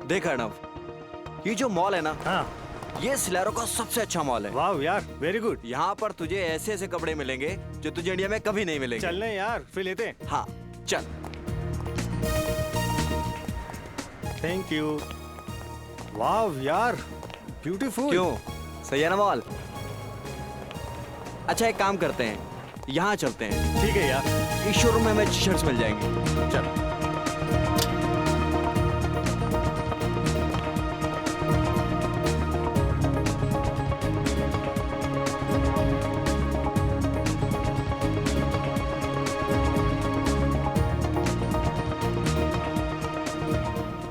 देख अर्णव, ये जो मॉल है ना, हाँ। ये सिलेरो का सबसे अच्छा मॉल है। वाह यार, वेरी गुड। यहाँ पर तुझे ऐसे ऐसे कपड़े मिलेंगे जो तुझे इंडिया में कभी नहीं मिलेंगे। चलने यार, फिर लेते हैं। हाँ चल। Thank you. वाह यार, ब्यूटीफुल। क्यों, सही है ना मॉल? अच्छा एक काम करते हैं, यहाँ चलते हैं। ठीक है यार। इस शोरूम में हमें टी शर्ट्स मिल जाएंगे। चल।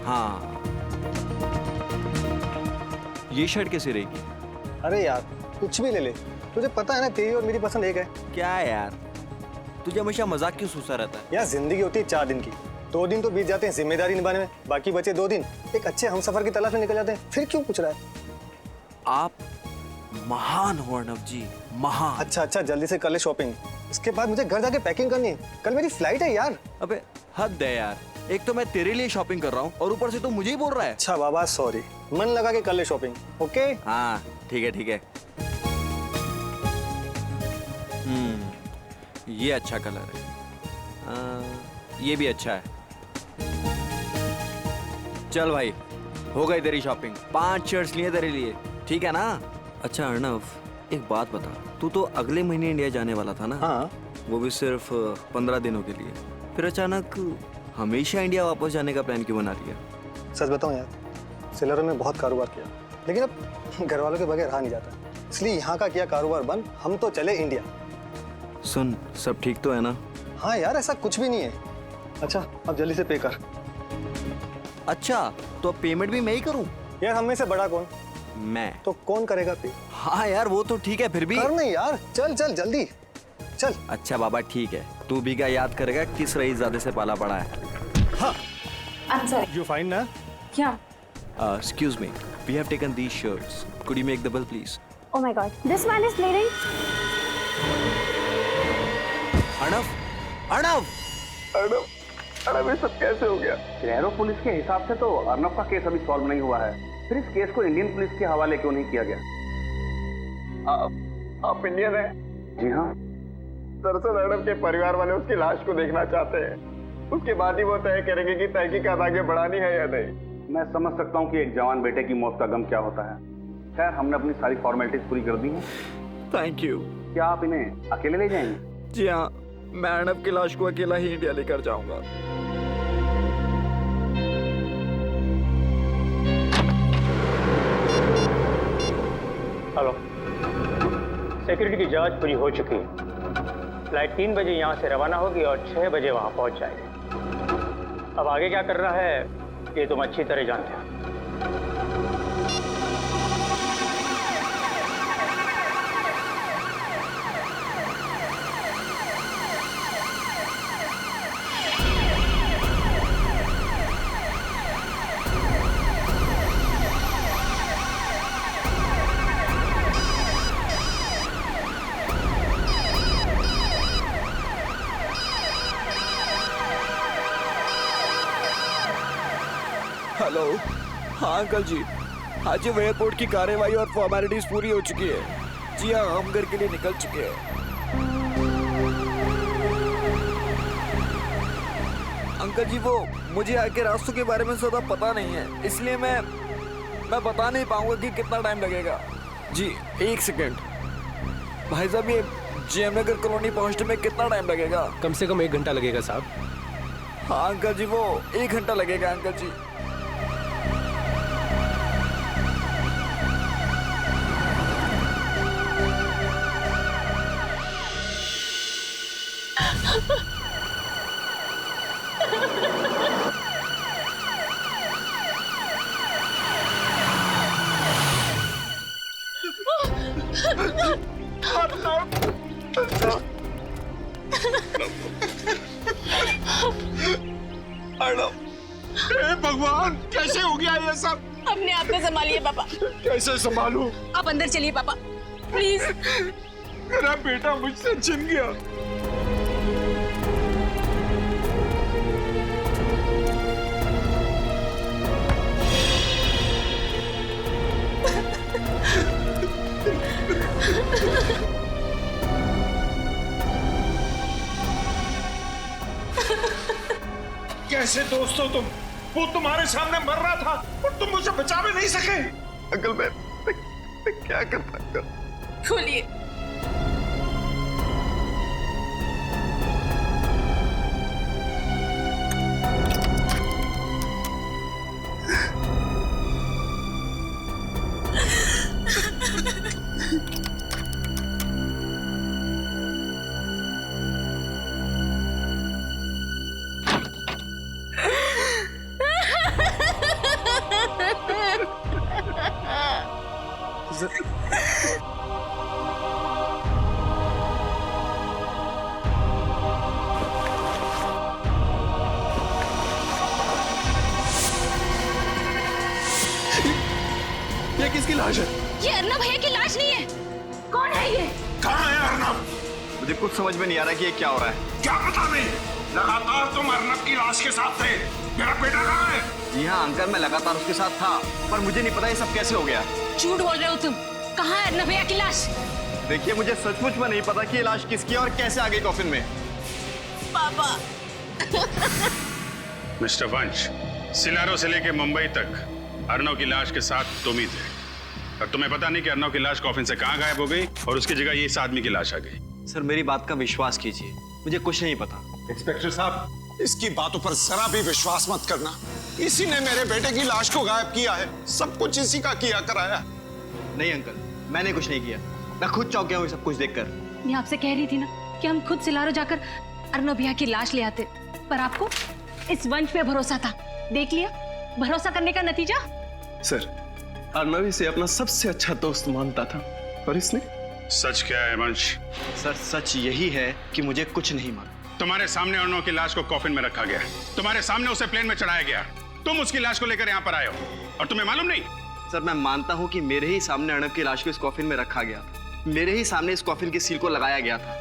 हाँ, ये शर्ट कैसी रहेगी? अरे यार कुछ भी ले ले, तुझे पता है ना तेरी और मेरी पसंद एक है। क्या है यार, तुझे हमेशा मजाक क्यों सूसा रहता है? यार जिंदगी होती है 4 दिन की, 2 दिन तो बीत जाते हैं जिम्मेदारी निभाने में, बाकी बचे 2 दिन एक अच्छे हमसफर की तलाश में निकल जाते हैं। फिर क्यों पूछ रहा है? आप महान हो अर्णव जी, महान। अच्छा जल्दी से कर ले शॉपिंग, इसके बाद मुझे घर जाके पैकिंग करनी है, कल मेरी फ्लाइट है यार। अबे हद है यार, एक तो मैं तेरे लिए शॉपिंग कर रहा हूँ और ऊपर से तू मुझे ही बोल रहा है। अच्छा बाबा सॉरी, मन लगा के कर ले शॉपिंग। ओके हाँ ठीक है ठीक है। ये अच्छा कलर है, ये भी अच्छा है। चल भाई, हो गई तेरी शॉपिंग। 5 शर्ट्स लिए तेरे लिए, ठीक है ना? अच्छा अर्णव, एक बात बता, तू तो अगले महीने इंडिया जाने वाला था ना? हाँ। वो भी सिर्फ 15 दिनों के लिए, फिर अचानक हमेशा इंडिया वापस जाने का प्लान क्यों बना लिया? सच बताऊं यार, सिलेरो में बहुत कारोबार किया, लेकिन अब घर वालों के बगैर रहा नहीं जाता, इसलिए यहाँ का किया कारोबार बंद, हम तो चले इंडिया। सुन, सब ठीक तो है ना? हाँ यार ऐसा कुछ भी नहीं है। अच्छा अब जल्दी से पे कर। अच्छा तो अब पेमेंट भी मैं ही करूं? यार हम में से बड़ा कौन? मैं। तो कौन करेगा पे? हाँ यार वो तो ठीक है, फिर भी कर नहीं यार, चल चल जल्दी चल। अच्छा बाबा ठीक है, तू भी क्या याद करेगा किस रईसजादे से पाला पड़ा है? हाँ। I'm sorry. यू फाइन ना? क्या? Excuse me, we have taken these shirts. Could you make the bill please? Oh my God. This man is bleeding. Arnav, Arnav, Arnav ये सब कैसे हो गया? सिलेरो पुलिस के हिसाब से तो अर्णव का केस अभी सॉल्व नहीं हुआ है, फिर इस केस को इंडियन पुलिस के हवाले क्यों नहीं किया गया? आप इंडियन हैं? जी हाँ। दरअसल अर्णव के परिवार वाले उसकी लाश को देखना चाहते हैं, उसके बाद ही वो तय करेंगे कि तहकीकात आगे बढ़ानी है या नहीं। मैं समझ सकता हूँ कि एक जवान बेटे की मौत का गम क्या होता है। खैर हमने अपनी सारी फॉर्मेलिटीज पूरी कर दी हैं। Thank you. क्या आप इन्हें अकेले ले जाएंगे? जी हाँ, मैं अर्णव की लाश को अकेला ही इंडिया लेकर जाऊंगा। हेलो, सिक्योरिटी की जांच पूरी हो चुकी है। फ्लाइट 3 बजे यहाँ से रवाना होगी और 6 बजे वहाँ पहुँच जाएगी। अब आगे क्या करना है ये तुम अच्छी तरह जानते हो। हेलो, हाँ अंकल जी, आज एयरपोर्ट की कार्यवाही और फॉर्मेलिटीज पूरी हो चुकी है। जी हाँ, हम घर के लिए निकल चुके हैं। अंकल जी वो मुझे आगे रास्तों के बारे में ज़्यादा पता नहीं है, इसलिए मैं बता नहीं पाऊंगा कि कितना टाइम लगेगा। जी 1 सेकेंड भाई साहब, ये जेएम नगर कॉलोनी पहुंचने में कितना टाइम लगेगा? कम से कम 1 घंटा लगेगा साहब। हाँ अंकल जी, वो 1 घंटा लगेगा अंकल जी। भगवान कैसे हो गया ये सब? अपने आप को संभालिए पापा। कैसे संभालूं? आप अंदर चलिए पापा, प्लीज। मेरा बेटा मुझसे छिन गया। कैसे दोस्त हो तुम? वो तुम्हारे सामने मर रहा था और तुम मुझे बचा भी नहीं सके। अंकल मैं क्या करता अंकल? खोलिए। ये किसकी लाश है? ये अर्नब भैया की लाश नहीं है। कौन है ये? कहाँ है अर्नब? मुझे कुछ समझ में नहीं आ रहा कि ये क्या हो रहा है। क्या पता नहीं, लगातार तुम अर्नब की लाश के साथ थे। मेरा बेटा कहाँ है? जी हाँ अंकल, मैं लगातार उसके साथ था, पर मुझे नहीं पता ये सब कैसे हो गया। झूठ बोल रहे हो तुम। कहाँ है अर्नब भैया की लाश? देखिए मुझे सचमुच में नहीं पता कि ये लाश किसकी है और कैसे आ गई कॉफिन में। पापा। मिस्टर वंश, सिलारो से लेके मुंबई तक अर्नव की लाश के साथ तुम ही थे, और तुम्हें पता नहीं कि अर्नव की लाश कॉफिन से कहाँ गायब हो गई और उसकी जगह ये इस आदमी की लाश आ गई। सर मेरी बात का विश्वास कीजिए, मुझे कुछ नहीं पता। इंस्पेक्टर साहब, इसकी बातों पर जरा भी विश्वास मत करना। इसी ने मेरे बेटे की लाश को गायब किया है। सब कुछ इसी का किया कराया। नहीं अंकल, मैंने कुछ नहीं किया। मैं खुद चौंक गया हूँ सब कुछ देखकर। मैं आपसे कह रही थी ना कि हम खुद सिलारो जाकर अर्नब भैया की लाश ले आते, पर आपको इस वंश पे भरोसा था। देख लिया भरोसा करने का नतीजा। सर अर्नव इसे अपना सबसे अच्छा दोस्त मानता था और इसने। सच क्या है वंश? सर सच यही है कि मुझे कुछ नहीं मालूम। तुम्हारे सामने अर्नव की लाश को कॉफिन में रखा गया, तुम्हारे सामने उसे प्लेन में चढ़ाया गया, तुम उसकी लाश को लेकर यहाँ पर आए हो और तुम्हें मालूम नहीं? सर मैं मानता हूँ कि मेरे ही सामने अर्नव की लाश को इस कॉफिन में रखा गया था, मेरे ही सामने इस कॉफिन के सील को लगाया गया था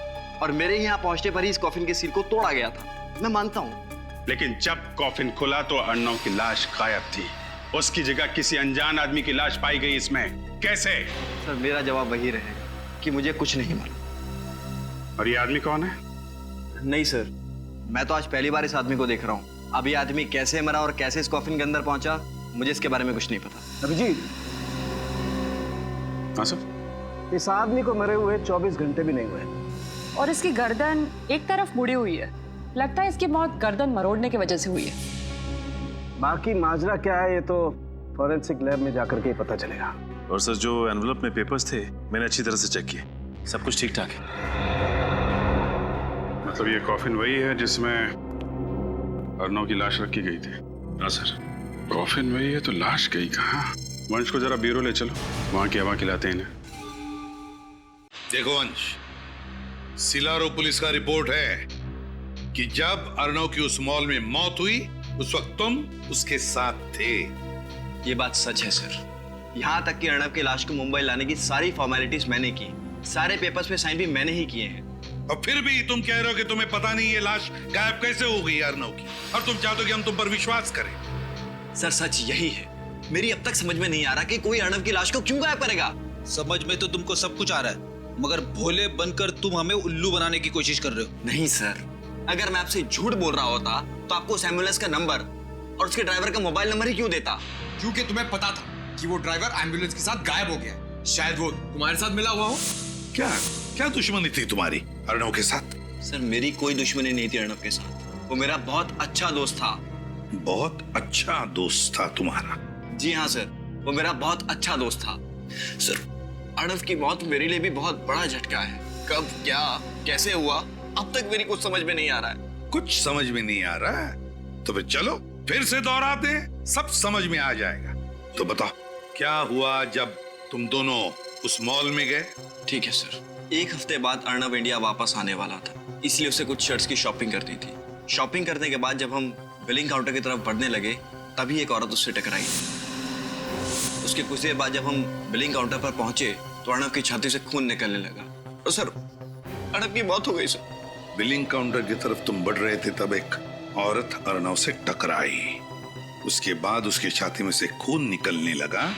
और मेरे यहाँ पहुंचने पर ही इस कॉफिन के सील को तोड़ा गया था। मैं मानता हूँ। लेकिन जब कॉफिन खुला तो अर्नव की लाश गायब थी, उसकी जगह किसी अनजान आदमी की लाश पाई गई। इसमें कैसे? सर मेरा जवाब वही रहेगा कि मुझे कुछ नहीं मालूम। और ये आदमी कौन है? नहीं सर, मैं तो आज पहली बार इस आदमी को देख रहा हूँ। अब ये आदमी कैसे मरा और कैसे इस कॉफिन के अंदर पहुंचा, मुझे इसके बारे में कुछ नहीं पता। अभिजीत, हाँ सर। इस आदमी को मरे हुए 24 घंटे भी नहीं हुए और इसकी गर्दन एक तरफ मुड़ी हुई है। लगता है इसकी मौत गर्दन मरोड़ने की वजह से हुई है। बाकी माजरा क्या है ये तो फॉरेंसिक लैब में जाकर के ही पता चलेगा। और सर जो एनवलप में पेपर्स थे मैंने अच्छी तरह से चेक किए, सब कुछ ठीक ठाक है। मतलब ये कॉफिन वही है जिसमें अर्नव की लाश रखी गई थी? हाँ सर। कॉफिन वही है तो लाश गई कहाँ? वंश को जरा ब्यूरो ले चलो, वहां की हवा खिलाते हैं इन्हें। देखो वंश, सिलारो पुलिस का रिपोर्ट है कि जब अर्नव की उस मॉल में मौत हुई उस वक्त तुम उसके साथ थे। ये बात सच है सर। यहाँ तक कि अर्नव की लाश को मुंबई लाने की सारी फॉर्मेलिटीज मैंने की, सारे पेपर्स पे साइन भी मैंने ही किए हैं। और फिर भी तुम कह रहे हो कि तुम्हें पता नहीं ये लाश गायब कैसे हो गई अर्नव की, और तुम चाहते हो कि हम तुम पर विश्वास करें। सर सच यही है। मेरी अब तक समझ में नहीं आ रहा कि कोई अर्नव की लाश को क्यों गायब करेगा। समझ में तो तुमको सब कुछ आ रहा है, मगर भोले बनकर तुम हमें उल्लू बनाने की कोशिश कर रहे हो। नहीं सर, अगर मैं आपसे झूठ बोल रहा होता तो आपको उस एम्बुलेंस का नंबर और उसके ड्राइवर का मोबाइल नंबर ही क्यों देता? क्योंकि तुम्हें पता था कि वो ड्राइवर एम्बुलेंस के साथ गायब हो गया। शायद वो तुम्हारे साथ मिला हुआ हो। क्या क्या दुश्मनी थी तुम्हारी अर्नव के साथ? सर मेरी कोई दुश्मनी नहीं थी अर्नव के साथ, वो मेरा बहुत अच्छा दोस्त था। बहुत अच्छा दोस्त था तुम्हारा? जी हाँ सर, वो मेरा बहुत अच्छा दोस्त था। सर अर्नव की मौत मेरे लिए भी बहुत बड़ा झटका है। कब, क्या, कैसे हुआ, अब तक मेरी कुछ समझ में नहीं आ रहा है। कुछ समझ में नहीं आ रहा है तो फिर चलो फिर से दोहराते हैं, सब समझ में आ जाएगा। तो बताओ क्या हुआ जब तुम दोनों उस मॉल में गए? ठीक है सर। एक हफ्ते बाद अर्नव इंडिया वापस आने वाला था, इसलिए उसे कुछ शर्ट्स की शॉपिंग करनी थी। शॉपिंग करने के बाद जब हम बिलिंग काउंटर की तरफ बढ़ने लगे तभी एक औरत उससे टकराई। उसके कुछ देर बाद जब हम बिलिंग काउंटर पर पहुंचे तो अर्नव की छाती से खून निकलने लगा और सर अर्नव की मौत हो गई सर। बिलिंग काउंटर की तरफ तुम बढ़ रहे थे तब एक औरत अर्नव से टकराई, उसके बाद उसकी छाती में से खून निकलने लगा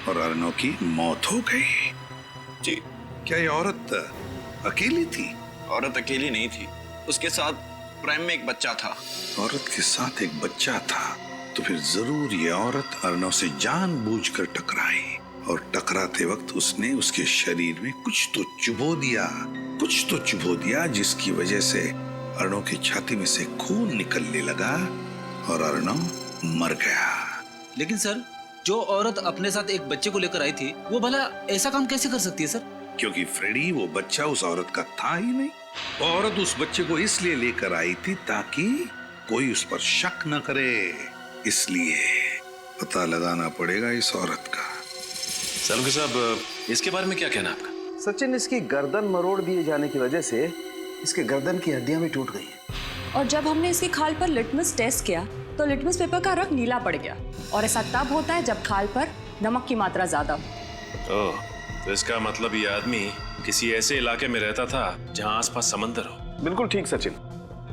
और अर्नव की मौत हो गई। जी, क्या ये औरत अकेली थी? औरत अकेली नहीं थी, उसके साथ प्राइम में एक बच्चा था। औरत के साथ एक बच्चा था, तो फिर जरूर ये औरत अर्णव से जानबूझकर टकराई, और टकराते वक्त उसने उसके शरीर में कुछ तो चुभो दिया, जिसकी वजह से अर्णव की छाती में से खून निकलने लगा और अर्णव मर गया। लेकिन सर, जो औरत अपने साथ एक बच्चे को लेकर आई थी, वो भला ऐसा काम कैसे कर सकती है सर? क्योंकि फ्रेडी, वो बच्चा उस औरत का था ही नहीं। वो औरत उस बच्चे को इसलिए लेकर आई थी ताकि कोई उस पर शक न करे, इसलिए पता लगाना पड़ेगा इस औरत का। सलूकी साहब, इसके बारे में क्या कहना आपका? सचिन, इसकी गर्दन मरोड़ दिए जाने की वजह से इसके गर्दन की हड्डियां भी टूट गई हैं। और जब हमने इसकी खाल पर लिटमस टेस्ट किया तो लिटमस पेपर का रंग नीला पड़ गया, और ऐसा तब होता है जब खाल पर नमक की मात्रा ज्यादा हो। ओह, तो इसका मतलब ये आदमी किसी ऐसे इलाके में रहता था जहां आसपास समंदर हो। बिल्कुल ठीक सचिन,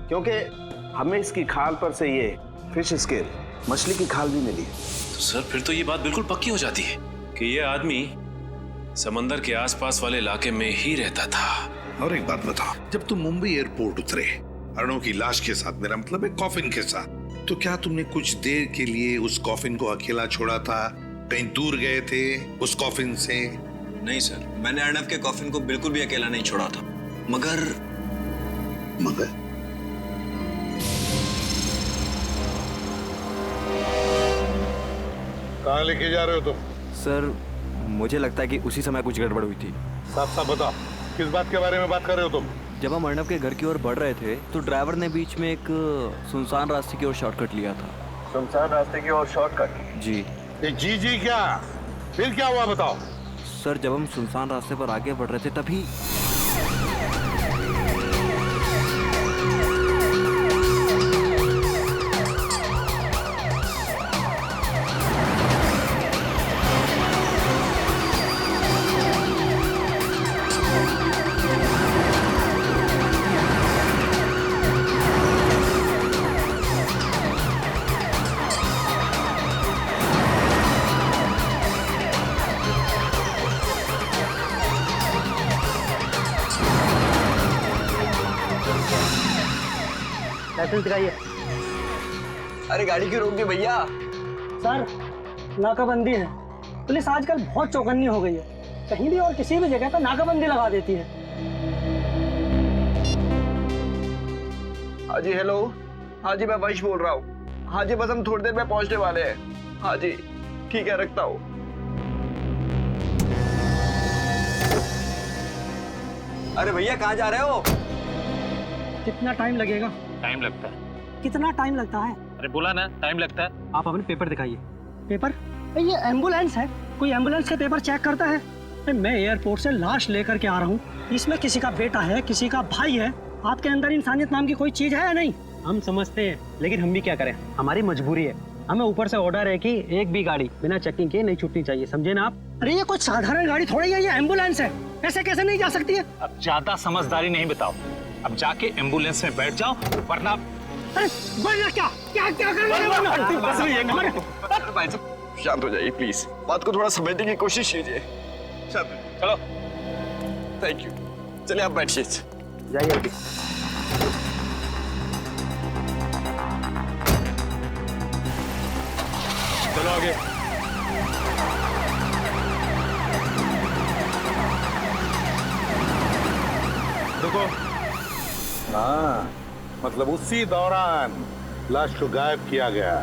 क्योंकि हमें इसकी खाल पर से ये फिश स्केल, मछली की खाल भी मिली है। तो सर, फिर तो ये बात बिल्कुल पक्की हो जाती है कि ये आदमी समंदर के आसपास वाले इलाके में ही रहता था। और एक बात बताओ, जब तुम मुंबई एयरपोर्ट उतरे अर्णव की लाश के साथ, मेरा मतलब है कॉफिन के साथ, तो क्या तुमने कुछ देर के लिए उस कॉफिन को अकेला छोड़ा था? कहीं दूर गए थे उस कॉफिन से? नहीं सर, मैंने अर्णव के कॉफिन को बिल्कुल भी अकेला नहीं छोड़ा था। मगर कहाँ लेके जा रहे हो तुम? सर, मुझे लगता है कि उसी समय कुछ गड़बड़ हुई थी। साफ साफ बताओ, किस बात के बारे में बात कर रहे हो तुम? जब हम अर्णव के घर की ओर बढ़ रहे थे तो ड्राइवर ने बीच में एक सुनसान रास्ते की ओर शॉर्टकट लिया था। सुनसान रास्ते की ओर शॉर्टकट? जी। जी क्या? फिर क्या हुआ बताओ? सर, जब हम सुनसान रास्ते पर आगे बढ़ रहे थे तभी लाइसेंस दिखाइए। अरे गाड़ी क्यों रोक दी भैया? सर, नाकाबंदी है। पुलिस आजकल बहुत चौकन्नी हो गई है, कहीं भी और किसी भी जगह पर नाकाबंदी लगा देती है। हाँ जी, हेलो। हाँ जी, मैं वंश बोल रहा हूँ। हाँ जी, बस हम थोड़ी देर में पहुंचने वाले हैं। हाँ जी, ठीक है, रखता हूँ। अरे भैया, कहाँ जा रहे हो? कितना टाइम लगेगा? टाइम लगता है। कितना टाइम लगता है? अरे बोला ना, टाइम लगता है। आप अपने पेपर दिखाइए। पेपर? ये एम्बुलेंस है, कोई एम्बुलेंस के पेपर चेक करता है? मैं एयरपोर्ट से लाश लेकर के आ रहा हूँ, इसमें किसी का बेटा है, किसी का भाई है। आपके अंदर इंसानियत नाम की कोई चीज है या नहीं? हम समझते हैं, लेकिन हम भी क्या करें, हमारी मजबूरी है। हमें ऊपर से ऑर्डर है कि एक भी गाड़ी बिना चेकिंग के नहीं छूटनी चाहिए, समझे ना आप? अरे ये कोई साधारण गाड़ी थोड़ी है, ये एम्बुलेंस है, ऐसे कैसे नहीं जा सकती है? अब ज्यादा समझदारी नहीं बताओ, अब जाके एम्बुलेंस में बैठ जाओ, वरना अरे वरना क्या क्या क्या करना? भाई साहब, शांत हो जाइए प्लीज, बात को थोड़ा समझने की कोशिश कीजिए। चलो। Thank you. चलिए आप बैठिए। जाइए। चलो आगे। रुको। हाँ, मतलब उसी दौरान लाश को गायब किया गया।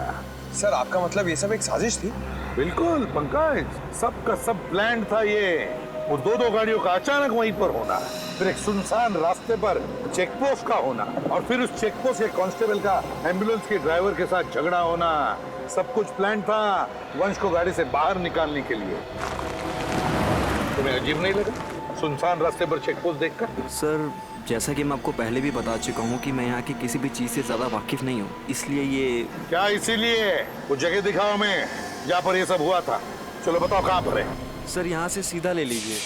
सर, आपका मतलब ये सब एक साजिश थी? बिल्कुल पंकज, सबका सब प्लान था ये। वो दो गाड़ियों का अचानक वहीं पर होना, फिर एक सुनसान रास्ते पर चेक पोस्ट का होना, और फिर उस चेक पोस्ट के कांस्टेबल का एम्बुलेंस के ड्राइवर के साथ झगड़ा होना। सब कुछ प्लान था वंश को गाड़ी से बाहर निकालने के लिए। तुम्हें अजीब नहीं लगा सुनसान रास्ते पर चेक पोस्ट देखकर? सर, जैसा कि मैं आपको पहले भी बता चुका हूँ कि मैं यहाँ की किसी भी चीज से ज्यादा वाकिफ नहीं हूँ, इसलिए ये क्या? इसीलिए वो जगह दिखाओ हमें जहाँ पर ये सब हुआ था। चलो बताओ कहाँ पर है? सर, यहाँ से सीधा ले लीजिए।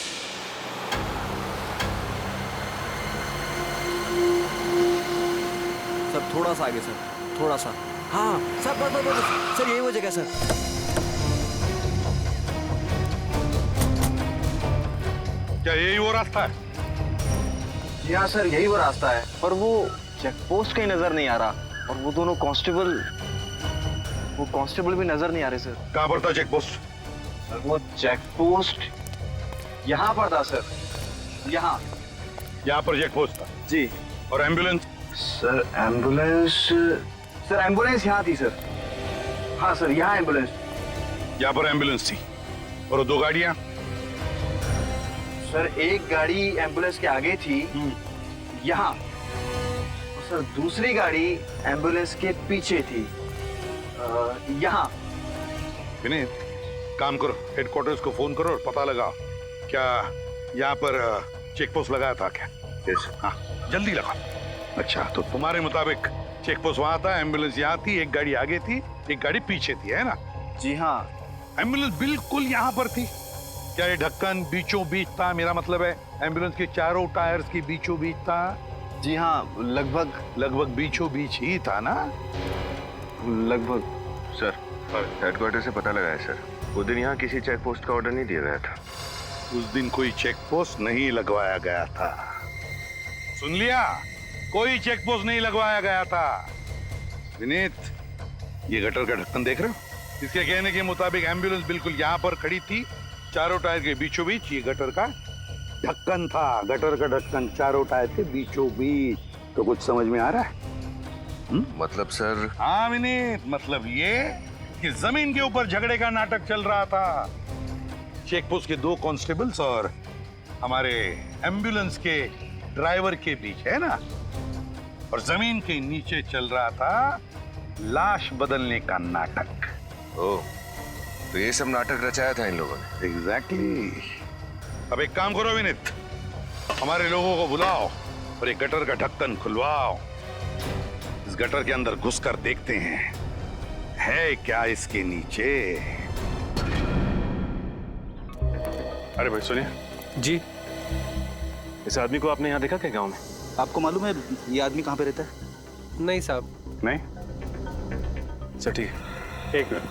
सर, थोड़ा सा आगे सर, थोड़ा सा। हाँ सर, बस सर, यही वो जगह सर। क्या यही वो रास्ता है? जी हाँ सर, यही वो रास्ता है, पर वो चेक पोस्ट कहीं नजर नहीं आ रहा, और वो दोनों कांस्टेबल भी नजर नहीं आ रहे सर। कहाँ पर था चेक पोस्ट? सर वो चेक पोस्ट यहाँ पर था सर, यहाँ पर चेक पोस्ट था जी। और एम्बुलेंस? सर एम्बुलेंस यहाँ थी सर। हाँ सर, यहाँ एम्बुलेंस। यहाँ पर एम्बुलेंस थी। और वो 2 गाड़ियाँ? सर एक गाड़ी एम्बुलेंस के आगे थी यहाँ, और सर दूसरी गाड़ी एम्बुलेंस के पीछे थी यहाँ। विनीत, काम करो, हेडक्वार्टर्स को फोन करो और पता लगाओ क्या यहाँ पर चेक पोस्ट लगाया था क्या? यस। हाँ जल्दी लगाओ। अच्छा, तो तुम्हारे मुताबिक चेक पोस्ट वहां था, एम्बुलेंस यहाँ थी, एक गाड़ी आगे थी, एक गाड़ी पीछे थी, है ना? जी हाँ। एम्बुलेंस बिल्कुल यहाँ पर थी। क्या ये ढक्कन बीचों बीच था? मेरा मतलब है एम्बुलेंस के चारों टायर्स के बीचों बीच था। जी हाँ, लगभग बीचों बीच ही था ना? लगभग। सर हेडक्वार्टर से पता लगा है सर, उस दिन यहाँ किसी चेक पोस्ट का ऑर्डर नहीं दिया गया था। उस दिन कोई चेक पोस्ट नहीं लगवाया गया था। सुन लिया? कोई चेक पोस्ट नहीं लगवाया गया था। विनीत, ये गटर का ढक्कन देख रहे हो? इसके कहने के मुताबिक एम्बुलेंस बिल्कुल यहाँ पर खड़ी थी, चारों टायर के बीचों बीच ये गटर का ढक्कन था। गटर का ढक्कन चारों टायर के बीचों बीच। तो कुछ समझ में आ रहा है? मतलब सर? हाँ विनीत, मतलब ये कि जमीन के ऊपर झगड़े का नाटक चल रहा था। चेक पोस्ट के 2 कांस्टेबल्स और हमारे एम्बुलेंस के ड्राइवर के बीच, है ना? और जमीन के नीचे चल रहा था लाश बदलने का नाटक। ओह, तो ये सब नाटक रचाया था इन लोगों ने? एग्जैक्टली। अब एक काम करो विनीत, हमारे लोगों को बुलाओ और एक गटर का ढक्कन खुलवाओ। इस गटर के अंदर घुसकर देखते हैं है क्या इसके नीचे। अरे भाई सुनिए जी, इस आदमी को आपने यहाँ देखा क्या गांव में? आपको मालूम है ये आदमी कहाँ पे रहता है? नहीं साहब। नहीं? अच्छा ठीक है, एक मिनट,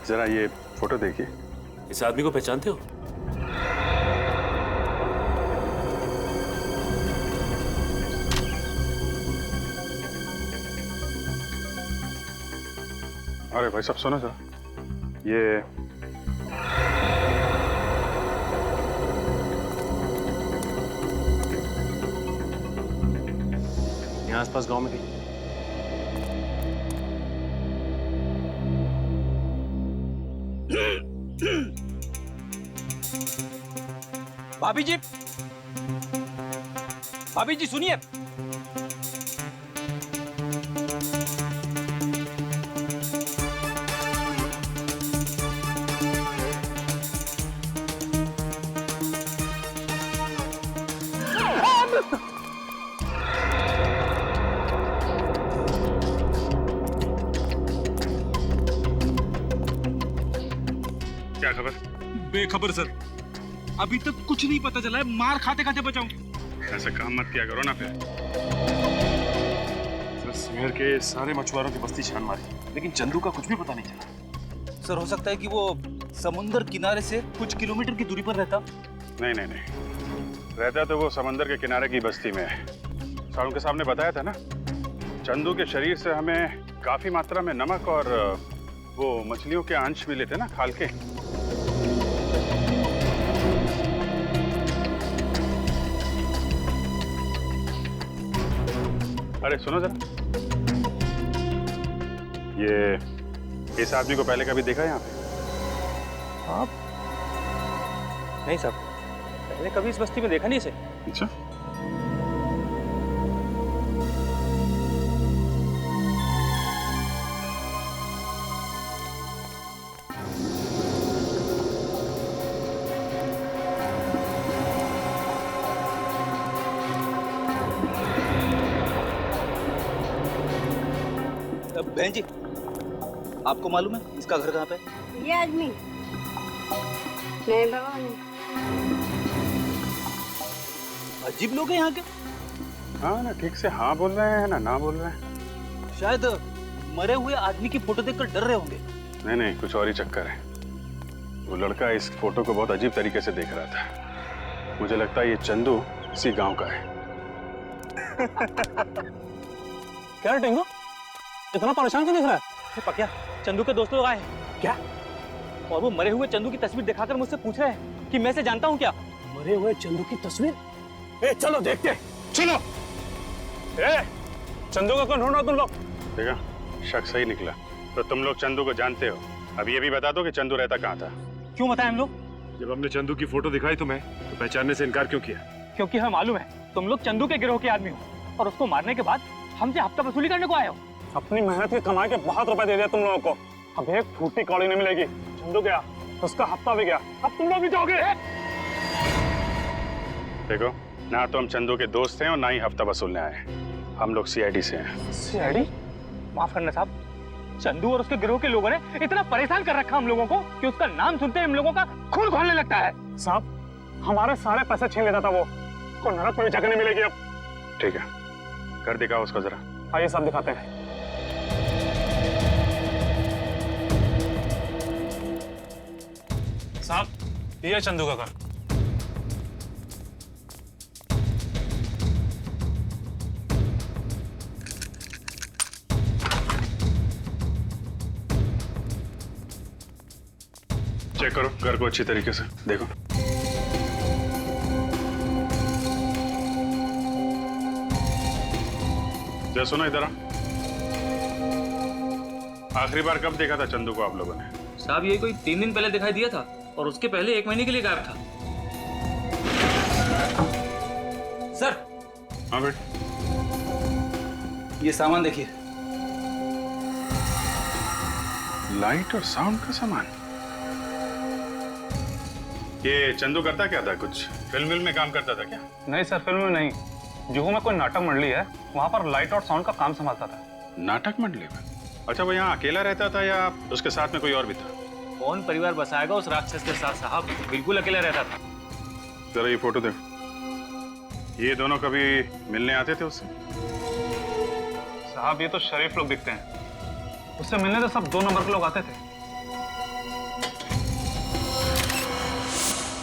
जरा ये फोटो देखिए। इस आदमी को पहचानते हो? अरे भाई साहब सुनो सर, ये यहाँ आसपास गांव में कहीं? भाभी जी सुनिए। क्या खबर? बेखबर सर, अभी तक कुछ नहीं पता चला है। मार खाते खाते बचाऊं। ऐसा काम मत किया करो ना फिर। सर शहर के सारे मछुआरों की बस्ती छान मारी, लेकिन चंदू का कुछ भी पता नहीं चला। सर हो सकता है कि वो समुंदर किनारे से कुछ किलोमीटर की दूरी पर रहता। नहीं नहीं नहीं, रहता तो वो समंदर के किनारे की बस्ती में है। सारों के सामने बताया था ना, चंदू के शरीर से हमें काफी मात्रा में नमक और वो मछलियों के अंश मिले थे ना, खाल के। अरे सुनो जरा, ये इस आदमी को पहले कभी देखा है यहाँ पे? आप? नहीं साहब, मैंने कभी इस बस्ती में देखा नहीं इसे। अच्छा, बहन जी, आपको मालूम है इसका घर कहाँ पे? ये आदमी नहीं भगवान। अजीब लोग हैं यहाँ के। हाँ ना, ठीक से हाँ बोल रहे हैं ना बोल रहे हैं। शायद मरे हुए आदमी की फोटो देखकर डर रहे होंगे। नहीं नहीं, कुछ और ही चक्कर है। वो लड़का इस फोटो को बहुत अजीब तरीके से देख रहा था। मुझे लगता है ये चंदू इसी गांव का है। क्या रे टिंकू, इतना परेशान क्यों दिख रहा है? पकिया, चंदू के दोस्त लोग आए हैं। क्या? और वो मरे हुए चंदू की तस्वीर दिखाकर मुझसे पूछ रहे हैं कि मैं इसे जानता हूँ क्या? मरे हुए चंदू की तस्वीर? ए, चलो देखते, चलो। ए, चंदू का कौन ढूंढ रहा तुम लोग? देखा, शक सही निकला। तो तुम लोग चंदू को जानते हो। अब ये भी बता दो कि चंदू रहता कहाँ था। क्यों बताएं हम लोग? जब हमने चंदू की फोटो दिखाई तुम्हें तो पहचानने से इनकार क्यों किया? क्योंकि हमें मालूम है तुम लोग चंदू के गिरोह के आदमी हो और उसको मारने के बाद हमसे हफ्ता वसूली करने को आए हो। अपनी मेहनत की कमाई के बहुत रुपए दे दिया तुम लोगों को, अब एक फूटी कौड़ी नहीं मिलेगी। चंदू गया, उसका हफ्ता भी गया, अब तुम लोग भी जाओगे। देखो, ना तो हम चंदू के दोस्त हैं और ना ही हफ्ता वसूलने आए। हम लोग सीआईडी से हैं। सीआईडी? माफ करना साहब, चंदू और उसके गिरोह के लोगों ने इतना परेशान कर रखा हम लोगों को कि उसका नाम सुनते ही हम लोगों का खून खौलने लगता है। साहब, हमारे सारे पैसे छीन लेता था वो, को नरक में जगह नहीं मिलेगी अब। ठीक है, कर दिखाओ उसको जरा। आइए साहब दिखाते हैं। साहब, ये चंदू का घर। चेक करो घर को अच्छी तरीके से, देखो। जरा सुनो इधर आ। आखिरी बार कब देखा था चंदू को आप लोगों ने? साहब, ये कोई 3 दिन पहले दिखाई दिया था और उसके पहले 1 महीने के लिए गायब था। सर। हाँ बेट, ये सामान देखिए। लाइट और साउंड का सामान। ये चंदू करता क्या था? कुछ फिल्म में काम करता था क्या? नहीं सर, फिल्म में नहीं। जुहू में कोई नाटक मंडली है, वहाँ पर लाइट और साउंड का काम संभालता था। नाटक मंडली में? अच्छा, वो यहाँ अकेला रहता था या उसके साथ में कोई और भी था? कौन परिवार बसाएगा उस राक्षस के साथ साहब, बिल्कुल अकेला रहता था। जरा ये फोटो देखो। ये दोनों कभी मिलने आते थे उससे? साहब, ये तो शरीफ लोग दिखते हैं, उससे मिलने तो सब 2 नंबर के लोग आते थे।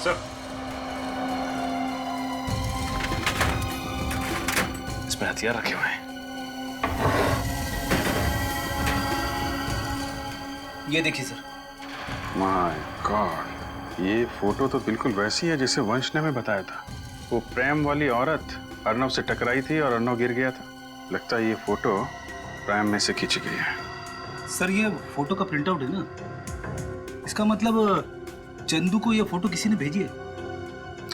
सर, इसमें हथियार रखे हुए हैं। ये देखिए सर। माय गॉड, ये फोटो तो बिल्कुल वैसी है जैसे वंश ने हमें बताया था। वो प्रेम वाली औरत अर्नव से टकराई थी और अर्नव गिर गया था। लगता है ये फोटो प्रेम में से खींची गई है। सर, ये फोटो का प्रिंट आउट है ना, इसका मतलब चंदू को ये फोटो किसी ने भेजी है।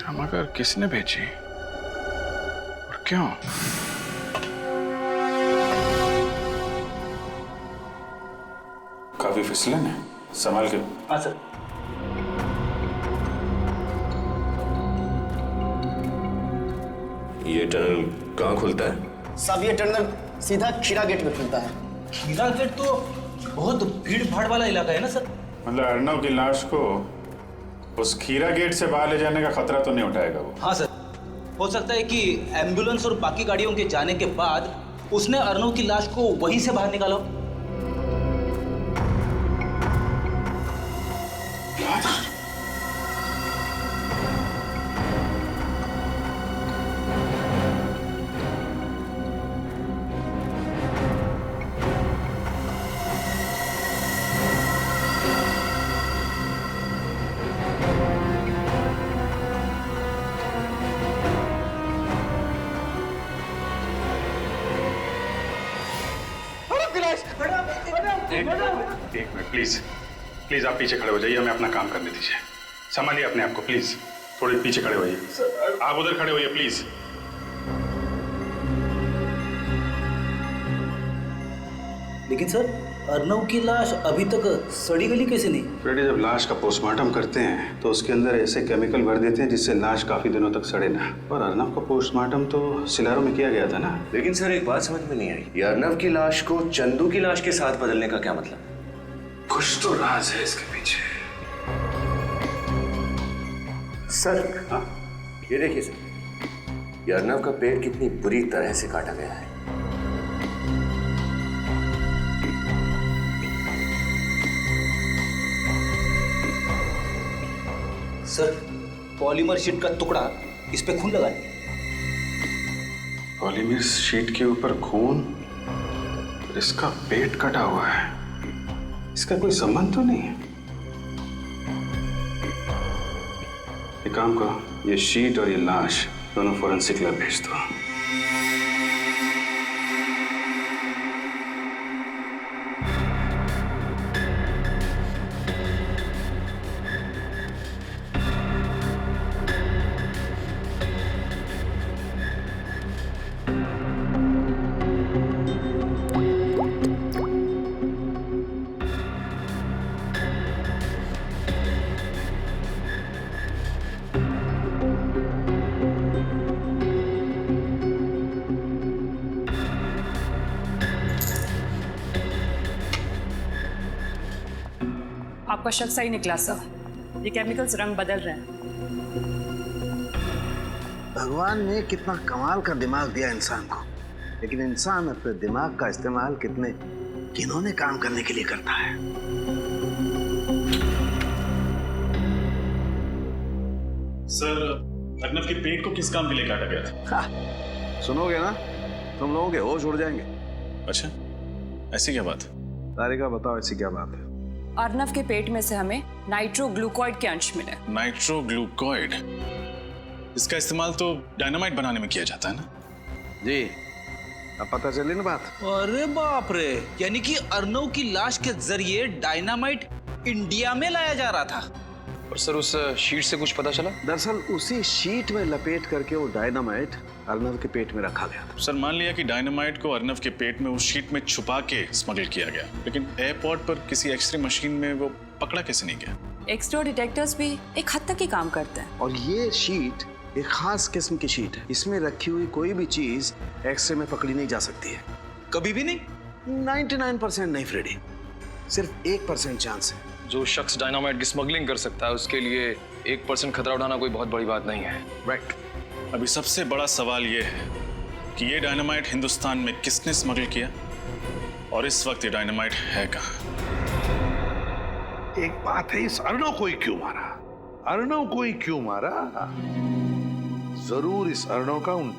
हम अगर किसने भेजी और क्यों? काफी फिसलन है, संभाल के। हाँ सर। ये टनल कहाँ खुलता है? साहब, ये टनल सीधा खीरा गेट में खुलता है। खीरा गेट तो बहुत भीड़ भाड़ वाला इलाका है ना सर? मतलब अर्नव की लाश को उस खीरा गेट से बाहर ले जाने का खतरा तो नहीं उठाएगा वो? हाँ सर, हो सकता है कि एम्बुलेंस और बाकी गाड़ियों के जाने के बाद उसने अर्नव की लाश को वहीं से बाहर निकाला। एक मिनट प्लीज, प्लीज आप पीछे खड़े हो जाइए, हमें अपना काम करने दीजिए। संभालिए अपने आप को प्लीज, थोड़े पीछे खड़े होइए। आप उधर खड़े होइए प्लीज। लेकिन सर, अर्नव की लाश अभी तक सड़ी गली कैसे नहीं? फ्रेडी, जब लाश का पोस्टमार्टम करते हैं तो उसके अंदर ऐसे केमिकल भर देते हैं जिससे लाश काफी दिनों तक सड़े ना। और अर्नव का पोस्टमार्टम तो सिलारो में किया गया था ना। लेकिन सर, एक बात समझ में नहीं आई, ये अर्नव की लाश को चंदू की लाश के साथ बदलने का क्या मतलब? कुछ तो राज है इसके पीछे। सर, हाँ? ये देखिए सर, ये अर्नव का पेट कितनी बुरी तरह से काटा गया है। सर, पॉलीमर शीट का टुकड़ा इस पे खून लगा है। पॉलीमर शीट के ऊपर खून? इसका पेट कटा हुआ है, इसका कोई संबंध तो नहीं है। एक काम करो, ये शीट और ये लाश दोनों फोरेंसिक लैब भेज दो। आपका शक सही निकला सर, ये केमिकल्स रंग बदल रहे हैं। भगवान ने कितना कमाल का दिमाग दिया इंसान को, लेकिन इंसान अपने दिमाग का इस्तेमाल कितने घिनौने काम करने के लिए करता है। सर, अर्नव के पेट को किस काम के लिए काटा गया था? सुनोगे ना, तुम लोगों के होश उड़ जाएंगे। अच्छा, ऐसी क्या बात? तारिका बताओ, ऐसी क्या बात है? अर्नव के पेट में से हमें नाइट्रोग्लूकोइड के अंश मिले। नाइट्रोग्लूकोइड? इसका इस्तेमाल तो डायनामाइट बनाने में किया जाता है ना? जी, अब पता चली ना बात। अरे बाप रे, यानी कि अर्नव की लाश के जरिए डायनामाइट इंडिया में लाया जा रहा था। और सर, उस शीट से कुछ पता चला? दरअसल उसी शीट में लपेट करके वो डायनामाइट अर्नव के पेट में रखा गया था। सर, मान लिया कि डायनामाइट को अर्नव के पेट में उस शीट में छुपा के स्मगल किया गया, लेकिन एयरपोर्ट पर किसी एक्सरे मशीन में वो पकड़ा कैसे नहीं गया? एक्सरे डिटेक्टर्स भी एक हद तक ही काम करते हैं। और ये शीट एक खास किस्म की शीट है, इसमें रखी हुई कोई भी चीज एक्सरे में पकड़ी नहीं जा सकती है। कभी भी नहीं? 99% नहीं फ्रेडी, सिर्फ 1% चांस है। जो शख्स डायनामाइट की स्मगलिंग कर सकता है, उसके लिए 1% खतरा उठाना कोई बहुत बड़ी बात नहीं है। राइट। अभी सबसे बड़ा सवाल ये है कि ये डायनामाइट हिंदुस्तान में किसने स्मगल किया, और इस वक्त ये डायनामाइट है कहाँ? एक बात है, इस अर्नव को ही क्यों मारा? अर्नव को ही क्यों मारा? जरूर इस अर्नव का उन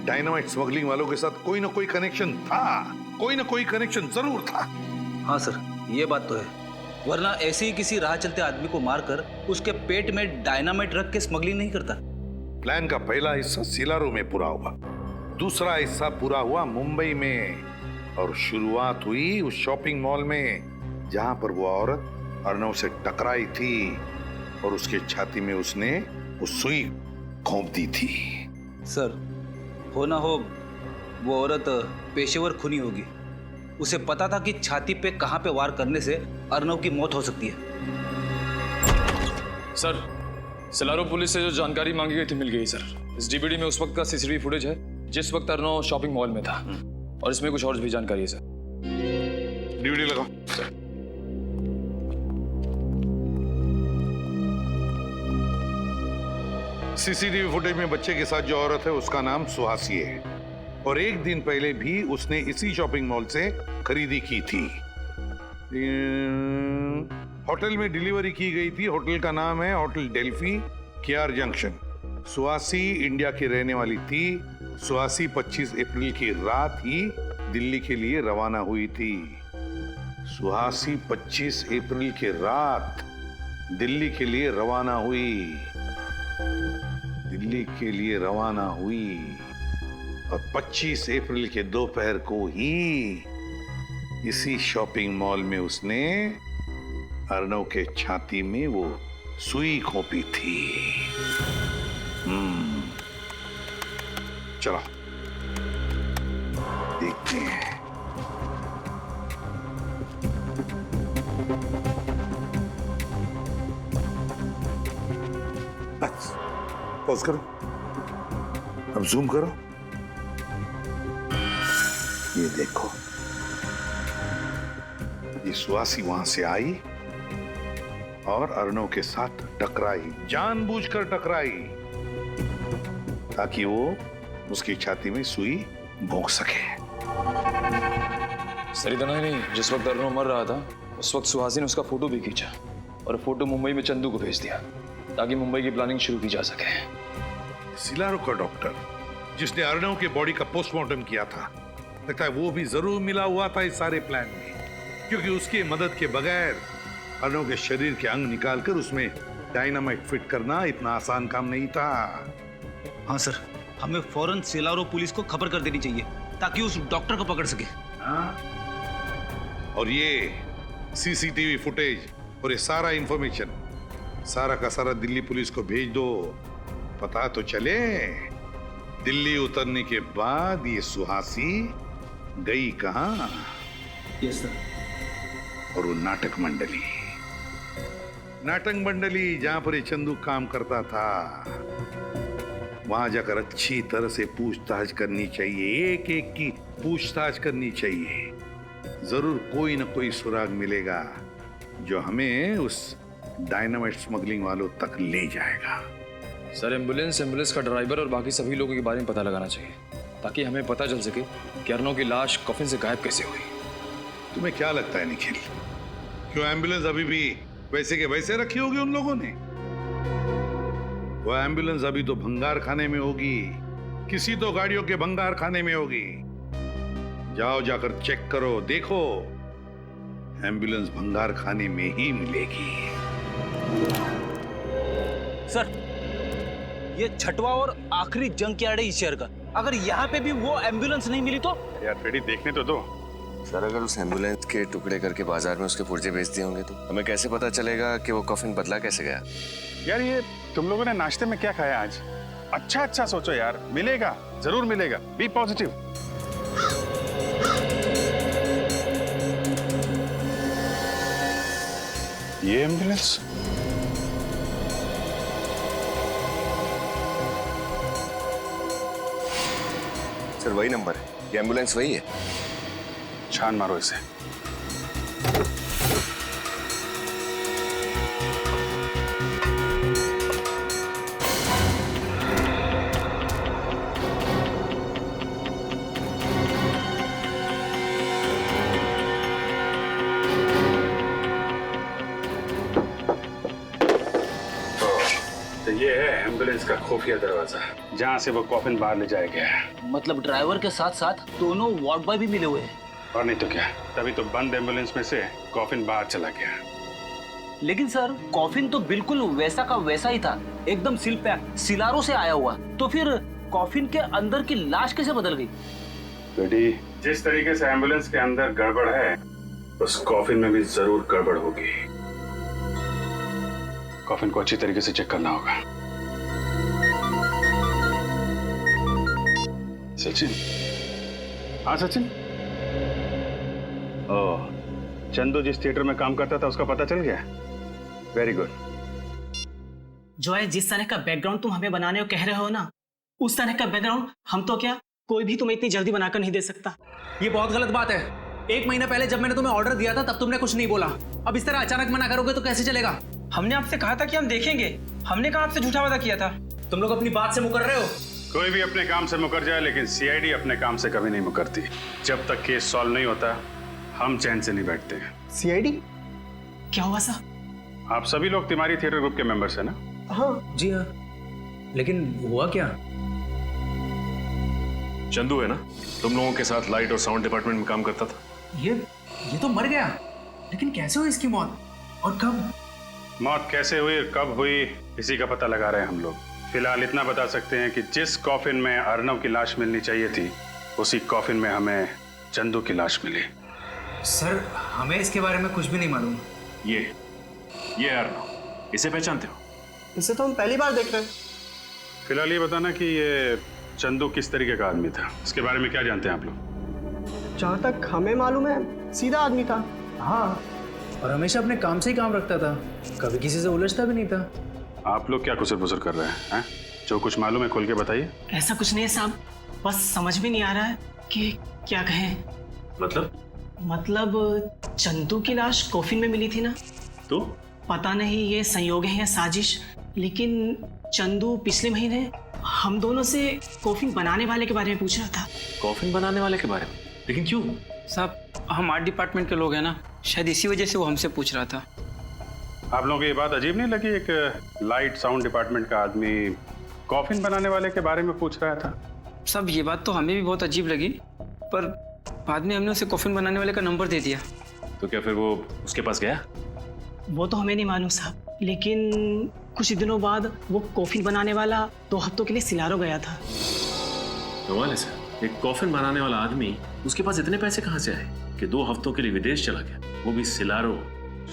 डायनामाइट स्मगलिंग वालों के साथ कोई ना कोई कनेक्शन था, कोई ना कोई कनेक्शन जरूर था। हाँ सर, ये बात तो है, वरना ऐसे ही किसी राह चलते आदमी को मारकर उसके पेट में डायनामाइट रख के स्मगलिंग नहीं करता। प्लान का पहला हिस्सा सिलारू में पूरा हुआ, दूसरा हिस्सा पूरा हुआ मुंबई में, और शुरुआत हुई उस शॉपिंग मॉल में जहां पर वो औरत अर्नव से टकराई थी और उसके छाती में उसने वो सुई घोंप दी थी। सर, हो ना हो वो औरत पेशेवर खूनी होगी, उसे पता था कि छाती पे कहां पे वार करने से अर्नव की मौत हो सकती है। सर, सिलारो पुलिस से जो जानकारी मांगी गई थी मिल गई सर। इस डीवीडी में उस वक्त का सीसीटीवी फुटेज है जिस वक्त अर्नव शॉपिंग मॉल में था, और इसमें कुछ और भी जानकारी है सर। डीवीडी लगाओ सर। सीसीटीवी फुटेज में बच्चे के साथ जो औरत है उसका नाम सुहासी है, और एक दिन पहले भी उसने इसी शॉपिंग मॉल से खरीदी की थी। होटल में डिलीवरी की गई थी, होटल का नाम है hotel Delphi, KR junction. Suhasi India की रहने वाली थी। सुहासी 25 अप्रैल की रात ही दिल्ली के लिए रवाना हुई थी। सुहासी 25 अप्रैल की रात दिल्ली के लिए रवाना हुई, दिल्ली के लिए रवाना हुई, और 25 अप्रैल के दोपहर को ही इसी शॉपिंग मॉल में उसने अर्नव के छाती में वो सुई घोंपी थी। चलो देखते हैं। बस पॉज करो, अब जूम करो, ये देखो, ये सुहासी वहां से आई और अर्नव के साथ टकराई, जानबूझकर टकराई ताकि वो उसकी छाती में सुई भोंक सके। सर, इतना ही नहीं, जिस वक्त अर्नव मर रहा था उस वक्त सुहासी ने उसका फोटो भी खींचा और फोटो मुंबई में चंदू को भेज दिया ताकि मुंबई की प्लानिंग शुरू की जा सके। सिलारो का डॉक्टर जिसने अर्नव के बॉडी का पोस्टमार्टम किया था, लगता है वो भी जरूर मिला हुआ था इस सारे प्लान में, क्योंकि उसकी मदद के बगैर अर्नव के शरीर के अंग निकालकर उसमें डायनामाइट फिट करना इतना आसान काम नहीं था। हाँ सर, हमें फौरन सिलारो पुलिस को खबर कर देनी चाहिए ताकि उस डॉक्टर को पकड़ सके। और ये सीसीटीवी फुटेज और ये सारा इंफॉर्मेशन सारा का सारा दिल्ली पुलिस को भेज दो, पता तो चले दिल्ली उतरने के बाद ये सुहासी गई कहां। Yes sir. और वो नाटक मंडली जहां पर ये चंदू काम करता था, वहां जाकर अच्छी तरह से पूछताछ करनी चाहिए, एक एक की पूछताछ करनी चाहिए। जरूर कोई ना कोई सुराग मिलेगा जो हमें उस डायनामाइट स्मगलिंग वालों तक ले जाएगा। सर, एम्बुलेंस का ड्राइवर और बाकी सभी लोगों के बारे में पता लगाना चाहिए ताकि हमें पता चल सके कि अर्नव की लाश कफिन से गायब कैसे हुई। तुम्हें क्या लगता है निखिल, क्यों एम्बुलेंस अभी भी वैसे के वैसे रखी होगी उन लोगों ने? वो एम्बुलेंस अभी तो भंगार खाने में होगी, किसी तो गाड़ियों के भंगार खाने में होगी। जाओ जाकर चेक करो, देखो एम्बुलेंस भंगार खाने में ही मिलेगी। सर, ये छठवां और आखिरी जंग यार्ड है इस शहर का। अगर यहाँ पे भी वो एम्बुलेंस नहीं मिली तो? यार फ्रेडी, देखने तो दो। सर, अगर उस एम्बुलेंस के टुकड़े करके बाजार में उसके पुर्जे बेच दिए होंगे तो हमें कैसे पता चलेगा कि वो कफिन बदला कैसे गया? यार ये तुम लोगों ने नाश्ते में क्या खाया आज? अच्छा सोचो यार, मिलेगा, जरूर मिलेगा। Be positive. ये एम्बुलेंस सर वही नंबर है, ये एम्बुलेंस वही है। छान मारो इसे। तो ये है एम्बुलेंस का खुफिया दरवाजा, जहाँ से वो कॉफिन बाहर ले जाया गया है। मतलब ड्राइवर के साथ साथ दोनों वार्ड बॉय भी मिले हुए हैं। और नहीं तो क्या, तभी तो बंद एम्बुलेंस में से कॉफिन बाहर चला गया। लेकिन सर, कॉफिन तो बिल्कुल वैसा का वैसा ही था, एकदम सील पैक, सिलारो से आया हुआ। तो फिर कॉफिन के अंदर की लाश कैसे बदल गई? बेटी, जिस तरीके से एम्बुलेंस के अंदर गड़बड़ है, उस कॉफिन में भी जरूर गड़बड़ होगी। कॉफिन को अच्छी तरीके से चेक करना होगा। सचिन। हाँ सचिन। ओह, चंदू जिस थिएटर में काम करता था उसका पता चल गया? Very good. जो है, जिस तरह का बैकग्राउंड तुम हमें बनाने को कह रहे हो ना, उस तरह का बैकग्राउंड हम तो क्या कोई भी तुम्हें इतनी जल्दी बनाकर नहीं दे सकता। ये बहुत गलत बात है। 1 महीना पहले जब मैंने तुम्हें ऑर्डर दिया था तब तुमने कुछ नहीं बोला। अब इस तरह अचानक मना करोगे तो कैसे चलेगा? हमने आपसे कहा था कि हम देखेंगे, हमने कहा आपसे झूठा वादा किया था। तुम लोग अपनी बात से मुकर रहे हो। कोई भी अपने काम से मुकर जाए, लेकिन सीआईडी अपने काम से कभी नहीं मुकरती। जब तक केस सॉल्व नहीं होता हम चैन से नहीं बैठते हैं। सीआईडी? क्या हुआ सर? आप सभी लोग तिमारी थिएटर ग्रुप के मेंबर्स हैं ना? हाँ जी हाँ। लेकिन हुआ क्या? चंदू है ना, तुम लोगों के साथ लाइट और साउंड डिपार्टमेंट में काम करता था। ये तो मर गया, लेकिन कैसे हुई इसकी मौत और कब? मौत कैसे हुई और कब हुई इसी का पता लगा रहे हैं हम लोग। फिलहाल इतना बता सकते हैं कि जिस कॉफिन में अर्नव की लाश मिलनी चाहिए थी, उसी कॉफिन में हमें चंदू की लाश मिली। सर, हमें इसके बारे में कुछ भी नहीं मालूम। ये अर्नव, इसे पहचानते हो? इसे तो हम पहली बार देख रहे हैं। फिलहाल ये बताना कि ये चंदू किस तरीके का आदमी था, इसके बारे में क्या जानते हैं आप लोग? जहाँ तक हमें मालूम है, सीधा आदमी था। हाँ, और हमेशा अपने काम से ही काम रखता था, कभी किसी से उलझता भी नहीं था। आप लोग क्या कुसर-पुसर कर रहे हैं? जो कुछ मालूम है खोल के बताइए। ऐसा कुछ नहीं है साहब, बस समझ में नहीं आ रहा है कि क्या कहें। मतलब चंदू की लाश कॉफिन में मिली थी ना, तो पता नहीं ये संयोग है या साजिश, लेकिन चंदू पिछले महीने हम दोनों से कॉफिन बनाने वाले के बारे में पूछ रहा था। कॉफिन बनाने वाले के बारे में? लेकिन क्यों? साहब, हम आर्ट डिपार्टमेंट के लोग हैं ना, शायद इसी वजह से वो हमसे पूछ रहा था। आप लोगों को ये बात अजीब नहीं लगी, एक लाइट साउंड डिपार्टमेंट का आदमी कॉफिन बनाने वाले के बारे में पूछ रहा था? सब ये बात तो हमें भी बहुत अजीब लगी, पर बाद में हमने उसे कॉफिन बनाने वाले का नंबर दे दिया। तो क्या फिर वो उसके पास गया? वो तो हमें नहीं मालूम साहब, लेकिन कुछ दिनों बाद वो कॉफिन बनाने वाला 2 हफ्तों के लिए सिलारो गया था। कमाल है सर, एक कॉफिन बनाने वाला आदमी, उसके पास इतने पैसे कहाँ से आए कि 2 हफ्तों के लिए विदेश चला गया, वो भी सिलारो।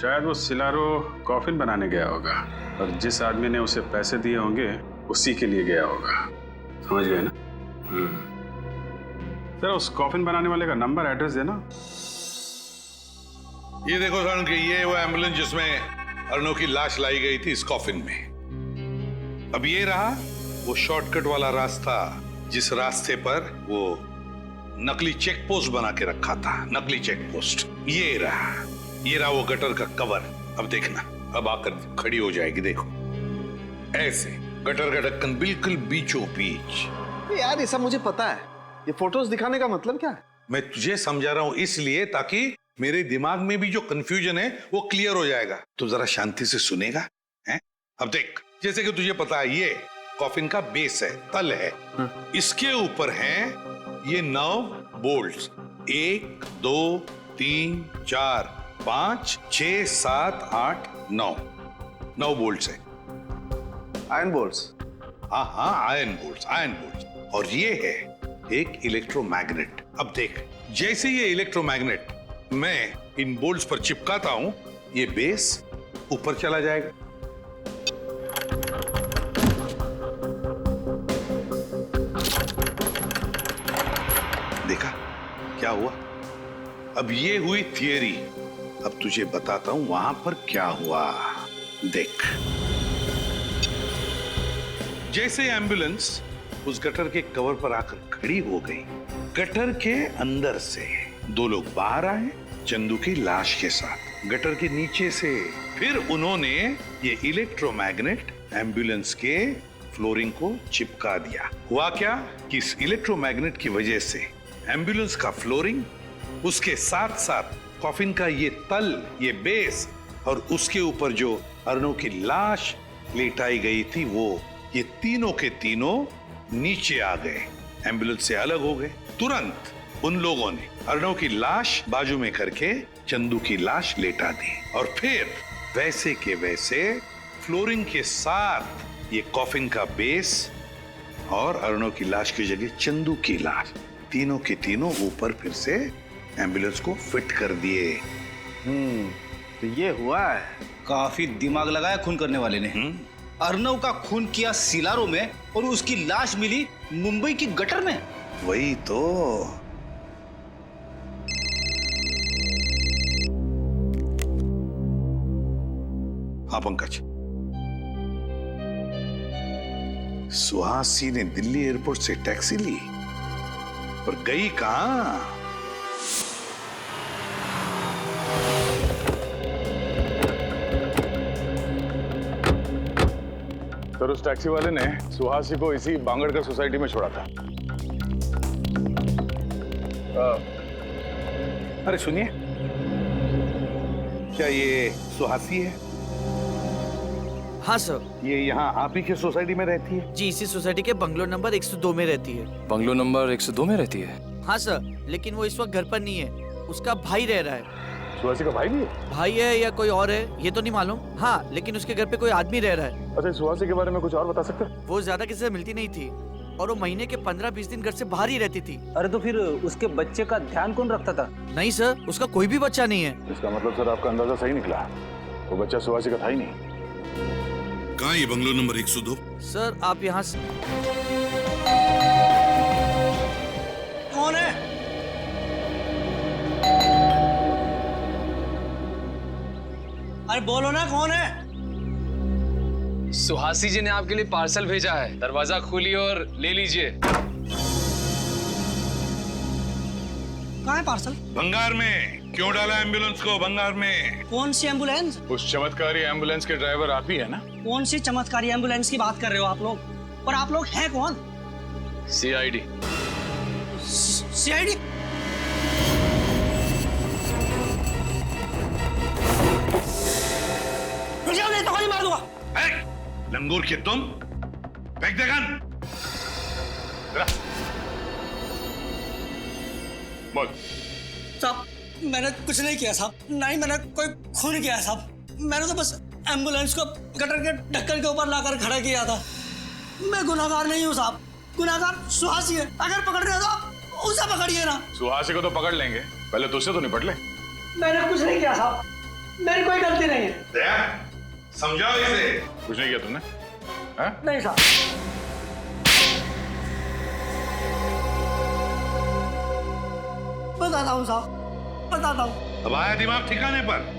शायद वो सिलारो कॉफिन बनाने गया होगा और जिस आदमी ने उसे पैसे दिए होंगे उसी के लिए गया होगा। समझ गए ना? जरा उस कॉफिन बनाने वाले का नंबर एड्रेस देना। ये देखो सारुण कि ये वो एम्बुलेंस जिसमें अर्णव की लाश लाई गई थी इस कॉफिन में। अब ये रहा वो शॉर्टकट वाला रास्ता जिस रास्ते पर वो नकली चेक पोस्ट बना के रखा था, नकली चेक पोस्ट। ये रहा वो गटर का कवर। अब देखना, अब आकर खड़ी हो जाएगी, देखो ऐसे गटर का ढक्कन बिल्कुल बीचों बीच। यार ये सब मुझे पता है, ये फोटोज दिखाने का मतलब क्या है? मैं तुझे समझा रहा हूं इसलिए ताकि मेरे दिमाग में भी जो कंफ्यूजन है वो क्लियर हो जाएगा। तू जरा शांति से सुनेगा हैं? अब देख, जैसे कि तुझे पता है ये कॉफिन का बेस है, तल है। इसके ऊपर हैं ये 9 बोल्ट्स, 1 2 3 4 5 6 7 8 9 बोल्ट्स है, आयरन बोल्ट्स। हाँ आयरन बोल्ट्स। और ये है एक इलेक्ट्रोमैग्नेट। अब देख, जैसे ये इलेक्ट्रोमैग्नेट मैं इन बोल्ट्स पर चिपकाता हूं, ये बेस ऊपर चला जाएगा। देखा क्या हुआ? अब ये हुई थियरी, अब तुझे बताता हूं वहां पर क्या हुआ। देख, जैसे एम्बुलेंस उस गटर के कवर पर आकर खड़ी हो गई, गटर के अंदर से 2 लोग बाहर आए चंदू की लाश के साथ गटर के नीचे से। फिर उन्होंने ये इलेक्ट्रोमैग्नेट एम्बुलेंस के फ्लोरिंग को चिपका दिया। हुआ क्या कि इस इलेक्ट्रोमैग्नेट की वजह से एम्बुलेंस का फ्लोरिंग, उसके साथ साथ कॉफिन का ये तल, ये बेस और उसके ऊपर जो अर्णव की लाश लेटाई गई थी वो, ये तीनों के तीनों नीचे आ गए, एम्बुलेंस से अलग हो गए। तुरंत उन लोगों ने अर्णव की लाश बाजू में करके चंदू की लाश लेटा दी और फिर वैसे के वैसे फ्लोरिंग के साथ ये कॉफिन का बेस और अर्णव की लाश की जगह चंदू की लाश, तीनों के तीनों ऊपर फिर से एम्बुलेंस को फिट कर दिए। तो ये हुआ है। काफी दिमाग लगाया खून करने वाले ने। अर्णव का खून किया सिलारो में और उसकी लाश मिली मुंबई की गटर में। वही तो। हाँ पंकज, सुहासी ने दिल्ली एयरपोर्ट से टैक्सी ली पर गई कहां? सर, उस टैक्सी वाले ने सुहासी को इसी बांगड़कर सोसाइटी में छोड़ा था। अरे सुनिए, क्या ये सुहासी है? हाँ सर। ये यहाँ आप ही के सोसाइटी में रहती है? जी, इसी सोसाइटी के बंगलो नंबर 102 में रहती है। बंगलो नंबर 102 में रहती है? हाँ सर, लेकिन वो इस वक्त घर पर नहीं है, उसका भाई रह रहा है। सुहासी का भाई भी है? भाई है या कोई और है ये तो नहीं मालूम। हाँ, लेकिन उसके घर पे कोई आदमी रह रहा है। अच्छा, सुहासी के बारे में कुछ और बता सकते हैं? वो ज्यादा किसी से मिलती नहीं थी और वो महीने के 15-20 दिन घर से बाहर ही रहती थी। अरे तो फिर उसके बच्चे का ध्यान कौन रखता था? नहीं सर, उसका कोई भी बच्चा नहीं है। इसका मतलब सर आपका अंदाजा सही निकला, वो बच्चा सुहासी का था ही नहीं। कहाँ ये बंगलो नंबर 102? सर आप यहाँ से कौन है? अरे बोलो ना, कौन है? सुहासी जी ने आपके लिए पार्सल भेजा है, दरवाजा खोलिए और ले लीजिए। कहाँ है पार्सल? भंगार में। क्यों डाला एम्बुलेंस को भंगार में? कौन सी एम्बुलेंस? उस चमत्कारी एम्बुलेंस के ड्राइवर आप ही है ना? कौन सी चमत्कारी एम्बुलेंस की बात कर रहे हो आप लोग? और आप लोग हैं कौन? CID। CID? मुझे नहीं तो गोली मार दूंगा। लंगूर के तुम, फेंक दे गन। बोल। मैंने कुछ नहीं किया साहब, ना ही मैंने कोई खून किया साहब। मैंने तो बस एम्बुलेंस को गटर के ढक्कन के ऊपर लाकर खड़ा किया था। मैं गुनाहगार नहीं हूँ साहब, गुनाहगार सुहासी है। अगर पकड़ रहे हो तो आप उसे पकड़िए ना। सुहासी को तो पकड़ लेंगे, पहले तुझसे तो निपट ले। मैंने कुछ नहीं किया साहब, मेरी कोई गलती नहीं है। समझाओ इसे। कुछ नहीं किया तुमने? नहीं साहब। बताता हूँ साहब, बताता हूँ। अब आया दिमाग ठिकाने पर?